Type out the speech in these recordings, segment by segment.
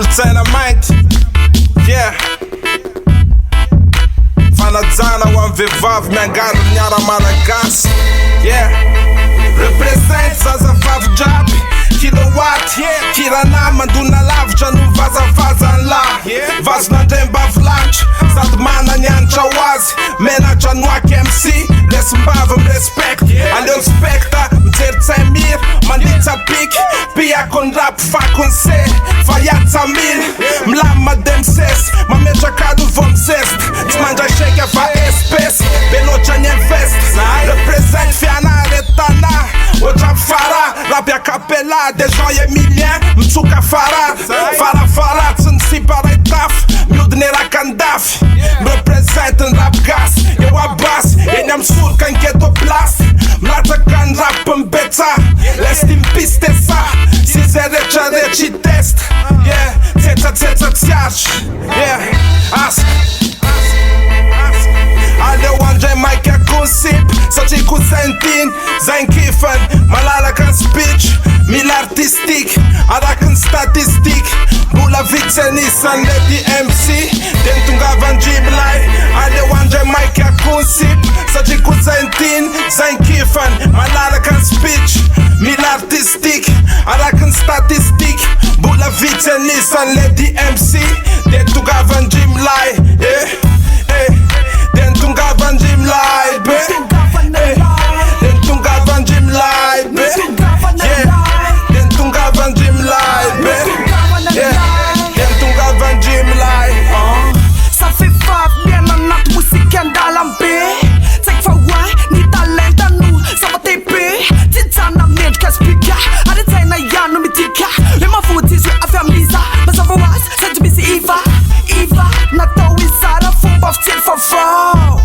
KOLOTSAINA MAINTY. Yeah. Fanajana ho an'ny vehivavy miangalo miara malagasy. Yeah. Represent zazavavy jiaby. Kilowatt, kirana mandona lavitra no vazavazany lahy. Vazon'andrembavy lanitra sady mana ny anitra ho azy. Menatra noaky MC lesim-bava mirespect. Aleo ny spekta mijery tsay mira manditsa piky. Piako ny rap fako ny se fa yatsa mily. Milamina demsesy mametraka no vao mizesty. Tsy mandray shake fa espèce beloatra ny invest. Represent fianaretana otra FARAH. Rap a cappella des gens emilien mitsoka FARAH. FARAH tsy nisiparay tafy miodiny rakandafy. Represent ny rap gas eo abasy eny amin'ny soroka ny ghetto place. Milatsaka ny rap mbetsa lest in peace tesa. Si zay rehetrarehetra i test. Yeah, tsetsasetsa tsy azo. Yeah, ask. Aleo andray maika gossip satria kosaintiny zay nkifany. Malalaka ny speech mila artistique araka ny statistique. Mbola vitsy anisan'le DMC de nitongavandry milay. Aleo andray maika gossip satria kosaintiny zay nkifany. Malalaka ny speech mila artistique araka ny statistique. Mbola vitsy anisan'le DMC de nitongavandry milay. Tungavandry milay be. Tungavandry milay be. Yeah, tungavandry milay be. Yeah, tungavandry milay. Ça fait fort bien anaty musika andalam-be. Tsaiko fa hoay ny talenta no zava-dehibe. Tijana mendrika spika ary tsaina ihany no midika. Le mavoty izy avy amin'iza mazava ho azy sady misy iva natao izara fomba fitsely vaovao.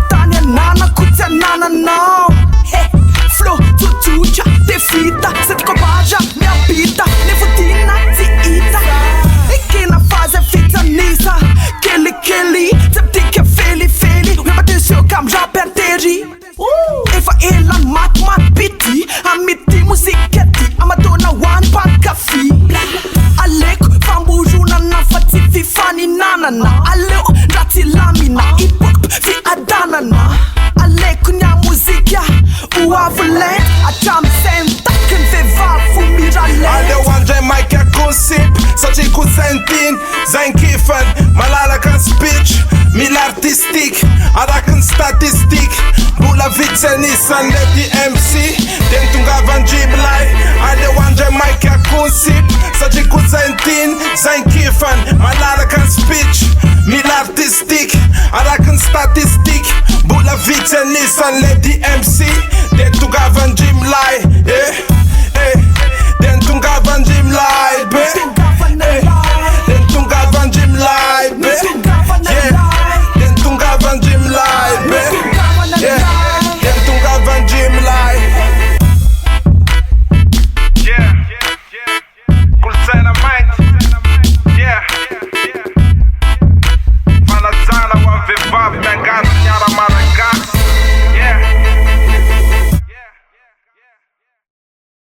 Tany ananako tsy anananao. Flow tsotsotra de vita sady kobaja miabita nefotina tsy hita. Ekena fazy fitsanisa kelikely tsy midika felifely. Repatisio kam rap intery efa elany matimaty pity amity mozika ty amatona hoany pan-kafy. Aleko famboronana fa tsy fifaninanana. Aleo ratsy lamina hip-hop fi adanana. Aleko nya muzika oavolent atram'izay mitaky ny vehivavy fo miralent. Aleo andray maika gossip satria kosaintiny zay nkifany. Malalaka ny speech mila artistique araka ny statistique. Mbola vitsy anisan'le DMC de nitongavandry milay. Aleo andray maika gossip satria kosaintiny zay nkifany. Malalaka ny speech mila artistique araka ny statistique. Mbola vitsy anisan'le DMC de nitongavandry milay. De nitongavandry milay be. De nitongavandry milay be.